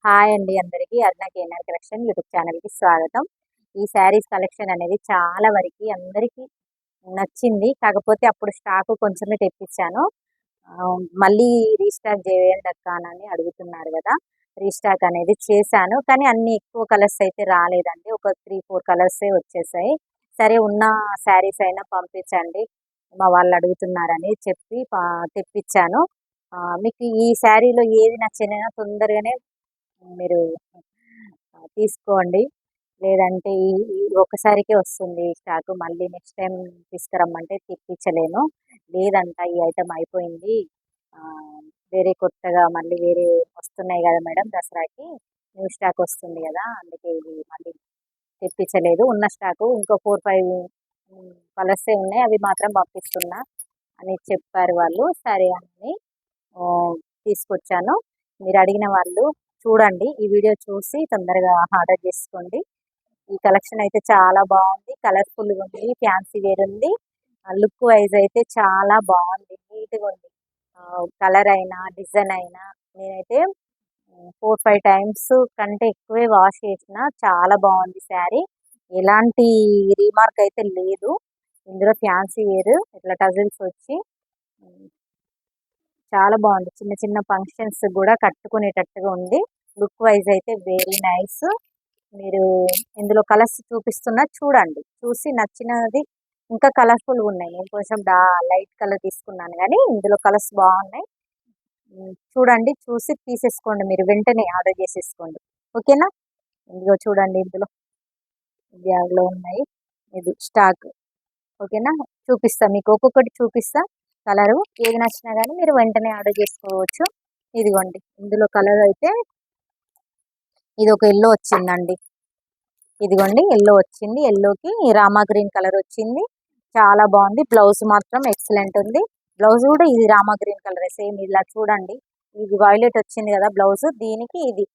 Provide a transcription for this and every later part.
Hi అండి అందరికీ. అరుణ KNR collection YouTube ఛానల్‌కి స్వాగతం. ఈ శారీస్ కలెక్షన్ అనేది చాలా వరకి అందరికీ నచ్చింది. కాకపోతే అప్పుడు స్టాకు కొంచెమే తెప్పించాను. మళ్ళీ రీస్టాక్ చేయండక్క అని అడుగుతున్నారు గదా! రీస్టాక్ అనేది చేశాను. కానీ అన్ని ఎక్కువ కలర్స్ అయితే రాలేదండి. ఒక 3, 4 కలర్సే వచ్చేసాయి. సరే ఉన్న శారీస్ అయినా పంపించండి. మా వాళ్ళు అడుగుతున్నారని చెప్పి తెప్పించాను. మీకు ఈ శారీలో ఏది నచ్చినా తొందరగానే మీరు తీసుకోండి. లేదంటే ఈ ఒక్కసారికే వస్తుంది స్టాకు. మళ్ళీ నెక్స్ట్ టైమ్ తీసుకురమ్మంటే తెప్పించలేను. లేదంట ఈ ఐటెమ్ అయిపోయింది. వేరే కొత్తగా మళ్ళీ వేరే వస్తున్నాయి గదా మేడం దసరాకి. న్యూ స్టాక్ వస్తుంది గదా! అందుకే ఇది మళ్ళీ తెప్పించలేదు. ఉన్న స్టాకు ఇంకో 4, 5 కలర్సే ఉన్నాయి. అవి మాత్రం పంపిస్తున్నా అని చెప్పారు వాళ్ళు. సరే అని తీసుకొచ్చాను. మీరు అడిగిన వాళ్ళు చూడండి. ఈ వీడియో చూసి తొందరగా ఆర్డర్ చేసుకోండి. ఈ కలెక్షన్ అయితే చాలా బాగుంది. కలర్ఫుల్‌గా ఉంది. ఫ్యాన్సీ వేర్ ఉంది. లుక్ వైజ్ అయితే చాలా బాగుంది. నీట్‌గా ఉంది. కలర్ అయినా, డిజైన్ అయినా నేనైతే 4, 5 టైమ్స్ కంటే ఎక్కువే వాష్ చేసిన. చాలా బాగుంది శారీ. ఎలాంటి రీమార్క్ అయితే లేదు. ఇందులో ఫ్యాన్సీ వేర్ ఇట్లా టజిల్స్ వచ్చి చాలా బాగుంది. చిన్న చిన్న ఫంక్షన్స్ కూడా కట్టుకునేటట్టుగా ఉంది. లుక్ వైజ్ అయితే వెరీ నైస్. మీరు ఇందులో కలర్స్ చూపిస్తున్నా చూడండి. చూసి నచ్చినది ఇంకా కలర్ఫుల్గా ఉన్నాయి. నేను కొంచెం లైట్ కలర్ తీసుకున్నాను కానీ ఇందులో కలర్స్ బాగున్నాయి. చూడండి, చూసి తీసేసుకోండి. మీరు వెంటనే ఆర్డర్ చేసేసుకోండి. ఓకేనా? ఇదిగో చూడండి, ఇందులో బ్యాగ్లో ఉన్నాయి. ఇది స్టాక్. ఓకేనా? చూపిస్తా మీకు ఒక్కొక్కటి చూపిస్తా. కలరు ఏది నచ్చినా కానీ మీరు వెంటనే ఆర్డర్ చేసుకోవచ్చు. ఇదిగోండి, ఇందులో కలర్ అయితే ఇది ఒక ఎల్లో వచ్చిందండి. ఇదిగోండి, ఎల్లో వచ్చింది. ఎల్లోకి రామా గ్రీన్ కలర్ వచ్చింది. చాలా బాగుంది. బ్లౌజ్ మాత్రం ఎక్సలెంట్ ఉంది. బ్లౌజ్ కూడా ఇది రామా గ్రీన్ కలర్ సేమ్. ఇలా చూడండి, ఇది వైలెట్ వచ్చింది కదా బ్లౌజ్. దీనికి ఇది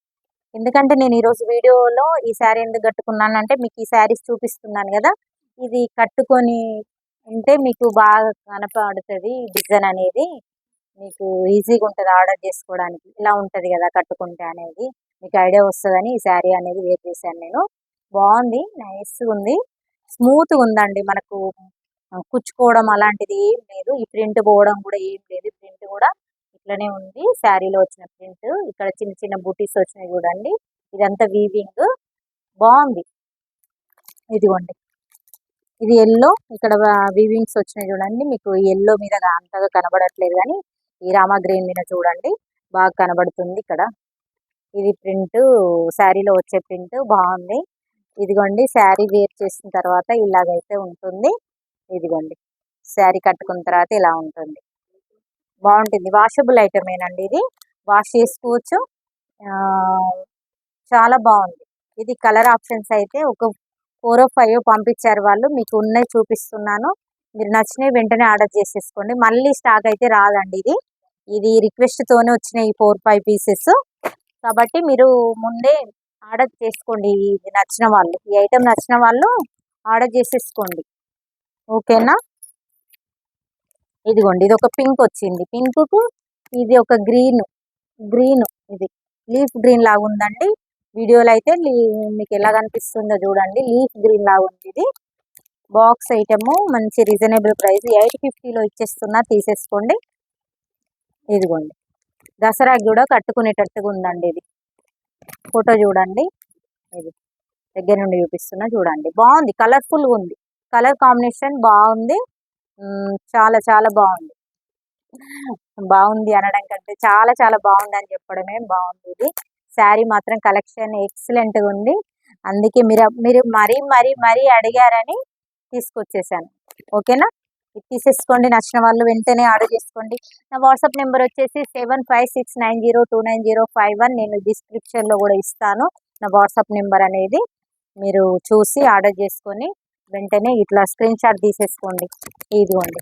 ఎందుకంటే నేను ఈరోజు వీడియోలో ఈ శారీ ఎందుకు కట్టుకున్నాను అంటే మీకు ఈ శారీస్ చూపిస్తున్నాను కదా, ఇది కట్టుకొని ఉంటే మీకు బాగా కనపడుతుంది. డిజైన్ అనేది మీకు ఈజీగా ఉంటుంది ఆర్డర్ చేసుకోవడానికి. ఇలా ఉంటుంది కదా కట్టుకుంటే అనేది మీకు ఐడియా వస్తుందని ఈ శారీ అనేది వేర్ చేశాను నేను. బాగుంది, నైస్గా ఉంది, స్మూత్గా ఉందండి. మనకు కుచ్చుకోవడం అలాంటిది ఏం లేదు. ఈ ప్రింట్ పోవడం కూడా ఏం లేదు. ప్రింట్ కూడా ఇట్లనే ఉంది. శారీలో వచ్చిన ప్రింట్. ఇక్కడ చిన్న చిన్న బూటీస్ వచ్చినాయి చూడండి. ఇదంతా వీవింగ్ బాగుంది. ఇదిగోండి, ఇది ఎల్లో. ఇక్కడ వీవింగ్స్ వచ్చినాయి చూడండి. మీకు ఎల్లో మీద అంతగా కనబడట్లేదు కానీ ఈ రామా గ్రీన్ మీద చూడండి బాగా కనబడుతుంది. ఇక్కడ ఇది ప్రింట్, శారీలో వచ్చే ప్రింట్ బాగుంది. ఇదిగోండి, శారీ వేర్ చేసిన తర్వాత ఇలాగైతే ఉంటుంది. ఇదిగోండి, శారీ కట్టుకున్న తర్వాత ఇలా ఉంటుంది. బాగుంటుంది. వాషబుల్ ఐటమేనండి. ఇది వాష్ చేసుకోవచ్చు. చాలా బాగుంది. ఇది కలర్ ఆప్షన్స్ అయితే ఒక 4 or 5 పంపించారు వాళ్ళు. మీకు ఉన్నాయి చూపిస్తున్నాను. మీరు నచ్చినవి వెంటనే ఆర్డర్ చేసేసుకోండి. మళ్ళీ స్టాక్ అయితే రాదండి. ఇది రిక్వెస్ట్తోనే వచ్చినాయి ఈ 4, 5 పీసెస్. కాబట్టి మీరు ముందే ఆర్డర్ చేసుకోండి. ఇది నచ్చిన వాళ్ళు, ఈ ఐటెం నచ్చిన వాళ్ళు ఆర్డర్ చేసేసుకోండి. ఓకేనా? ఇదిగోండి, ఇది ఒక పింక్ వచ్చింది. పింక్కు ఇది ఒక గ్రీన్. ఇది లీఫ్ గ్రీన్ లాగా ఉందండి. వీడియోలో అయితే మీకు ఎలా కనిపిస్తుందో చూడండి. లీఫ్ గ్రీన్ లాగా ఉంది. ఇది బాక్స్ ఐటమ్, మంచి రీజనబుల్ ప్రైస్ 850లో ఇచ్చేస్తున్నా, తీసేసుకోండి. ఇదిగోండి, దసరాకి కూడా కట్టుకునేటట్టుగా ఉందండి. ఇది ఫోటో చూడండి. ఇది దగ్గర నుండి చూపిస్తున్నా చూడండి. బాగుంది, కలర్ఫుల్గా ఉంది. కలర్ కాంబినేషన్ బాగుంది. చాలా చాలా బాగుంది. బాగుంది అనడం కంటే చాలా చాలా బాగుంది అని చెప్పడమే బాగుంది. ఇది శారీ మాత్రం కలెక్షన్ ఎక్సలెంట్గా ఉంది. అందుకే మీరు మరీ మరీ మరీ అడిగారని తీసుకొచ్చేసాను. ఓకేనా? ఇది తీసేసుకోండి. నచ్చిన వాళ్ళు వెంటనే ఆర్డర్ చేసుకోండి. నా వాట్సాప్ నెంబర్ వచ్చేసి 7569029051. నేను డిస్క్రిప్షన్లో కూడా ఇస్తాను నా వాట్సాప్ నెంబర్ అనేది. మీరు చూసి ఆర్డర్ చేసుకొని వెంటనే ఇట్లా స్క్రీన్ షాట్ తీసేసుకోండి. ఇదిగోండి,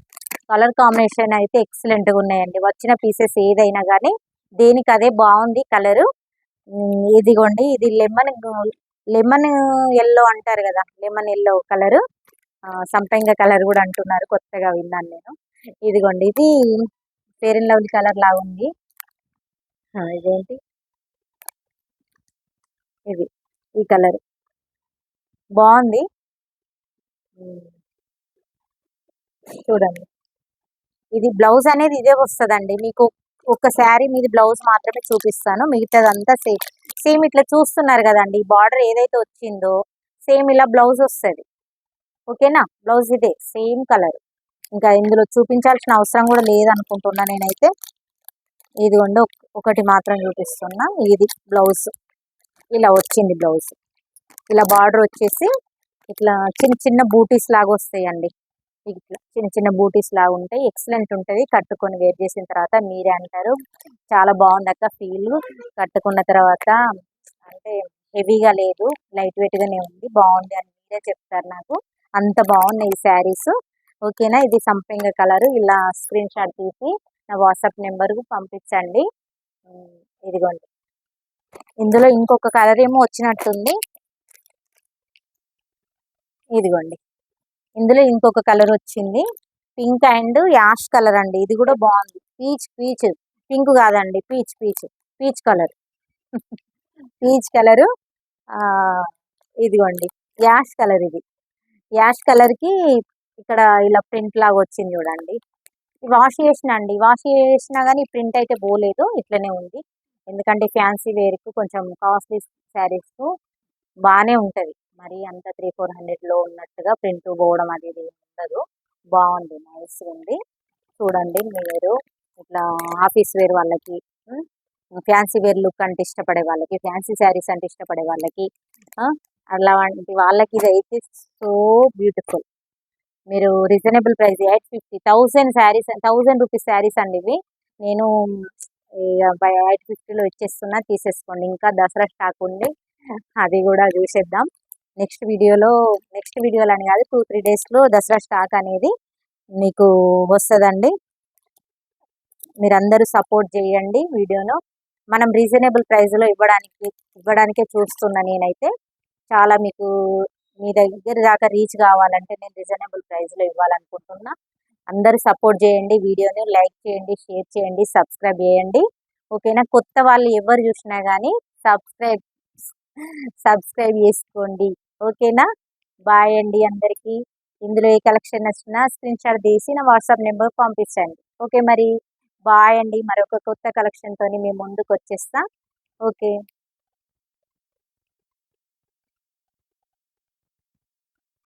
కలర్ కాంబినేషన్ అయితే ఎక్సలెంట్గా ఉన్నాయండి. వచ్చిన పీసెస్ ఏదైనా కానీ దేనికి అదే బాగుంది కలరు. ఇదిగోండి, ఇది లెమన్ ఎల్లో అంటారు కదా, లెమన్ ఎల్లో కలరు. సంపంగ కలర్ కూడా అంటున్నారు, కొత్తగా విన్నాను నేను. ఇదిగోండి, ఇది ఫెయిర్ అండ్ లవ్లీ కలర్ లాగా ఉంది. ఇదేంటి ఇది ఈ కలర్ బాగుంది. చూడండి, ఇది బ్లౌజ్ అనేది ఇదే వస్తుందండి మీకు. ఒక శారీ మీది బ్లౌజ్ మాత్రమే చూపిస్తాను, మిగతాదంతా సేమ్. సేమ్ ఇట్లా చూస్తున్నారు కదండి, బార్డర్ ఏదైతే వచ్చిందో సేమ్ ఇలా బ్లౌజ్ వస్తుంది. ఓకేనా, బ్లౌజ్ ఇదే సేమ్ కలర్. ఇంకా ఇందులో చూపించాల్సిన అవసరం కూడా లేదనుకుంటున్నా నేనైతే. ఇదిగోండి, ఒకటి మాత్రం చూపిస్తున్నా. ఇది బ్లౌజ్ ఇలా వచ్చింది. బ్లౌజ్ ఇలా బార్డర్ వచ్చేసి ఇట్లా చిన్న చిన్న బూటీస్ లాగా వస్తాయండి. ఇట్లా చిన్న చిన్న బూటీస్ లాగా ఉంటాయి. ఎక్సలెంట్ ఉంటుంది. కట్టుకొని వేర్ చేసిన తర్వాత మీరే అంటారు చాలా బాగుంది అక్క ఫీల్. కట్టుకున్న తర్వాత అంటే హెవీగా లేదు, లైట్ వెయిట్ గానే ఉంది, బాగుంది అని మీరే చెప్తారు నాకు. అంత బాగున్నాయి ఈ శారీస్. ఓకేనా, ఇది సంపెంగ కలర్. ఇలా స్క్రీన్ షాట్ తీసి నా వాట్సాప్ నెంబర్కు పంపించండి. ఇదిగోండి, ఇందులో ఇంకొక కలర్ ఏమో వచ్చినట్టుంది. ఇదిగోండి, ఇందులో ఇంకొక కలర్ వచ్చింది, పింక్ అండ్ యాష్ కలర్ అండి. ఇది కూడా బాగుంది. పీచ్ పీచ్, పింక్ కాదండి, peach peach, peach colour. Peach colour. ఇదిగోండి యాష్ కలర్. ఇది యాష్ కలర్కి ఇక్కడ ఇలా ప్రింట్ లాగా వచ్చింది చూడండి. వాష్ చేసిన అండి, వాష్ చేసినా కానీ ప్రింట్ అయితే పోలేదు, ఇట్లనే ఉంది. ఎందుకంటే ఫ్యాన్సీ వేర్కు కొంచెం కాస్ట్లీ శారీస్కు బాగానే ఉంటుంది. మరి అంత 300-400లో ఉన్నట్టుగా ప్రింట్ పోవడం అనేది ఉండదు. బాగుంది, నైస్ ఉంది. చూడండి మీరు ఇట్లా ఆఫీస్ వేర్ వాళ్ళకి, ఫ్యాన్సీ వేర్ లుక్ అంటే ఇష్టపడే వాళ్ళకి, ఫ్యాన్సీ శారీస్ అంటే ఇష్టపడే వాళ్ళకి, అలాంటి వాళ్ళకి ఇది అయితే సో బ్యూటిఫుల్. మీరు reasonable price 850 saris, 1000 rupees saris అండి ఇవి. నేను 850లో ఇచ్చేస్తున్నా, తీసేసుకోండి. ఇంకా దసరా స్టాక్ ఉంది, అది కూడా చూసేద్దాం నెక్స్ట్ వీడియోలో. నెక్స్ట్ వీడియోలో అని కాదు, 2-3 డేస్లో దసరా స్టాక్ అనేది మీకు వస్తుందండి. మీరందరూ సపోర్ట్ చేయండి వీడియోను. మనం రీజనబుల్ ప్రైస్లో ఇవ్వడానికే చూస్తున్నా నేనైతే. చాలా మీకు మీ దగ్గర దాకా రీచ్ కావాలంటే నేను రీజనబుల్ ప్రైస్లో ఇవ్వాలనుకుంటున్నా. అందరూ సపోర్ట్ చేయండి, వీడియోని లైక్ చేయండి, షేర్ చేయండి, సబ్స్క్రైబ్ చేయండి. ఓకేనా, కొత్త వాళ్ళు ఎవరు చూసినా కానీ సబ్స్క్రైబ్ చేసుకోండి. ఓకేనా, బాయ్ అండి అందరికీ. ఇందులో ఏ కలెక్షన్ నచ్చినా స్క్రీన్ షాట్ తీసి నా వాట్సాప్ నెంబర్ పంపించండి. ఓకే మరి, బాయ్ అండి. మరొక కొత్త కలెక్షన్తో మేము ముందుకు వచ్చేస్తా. ఓకే.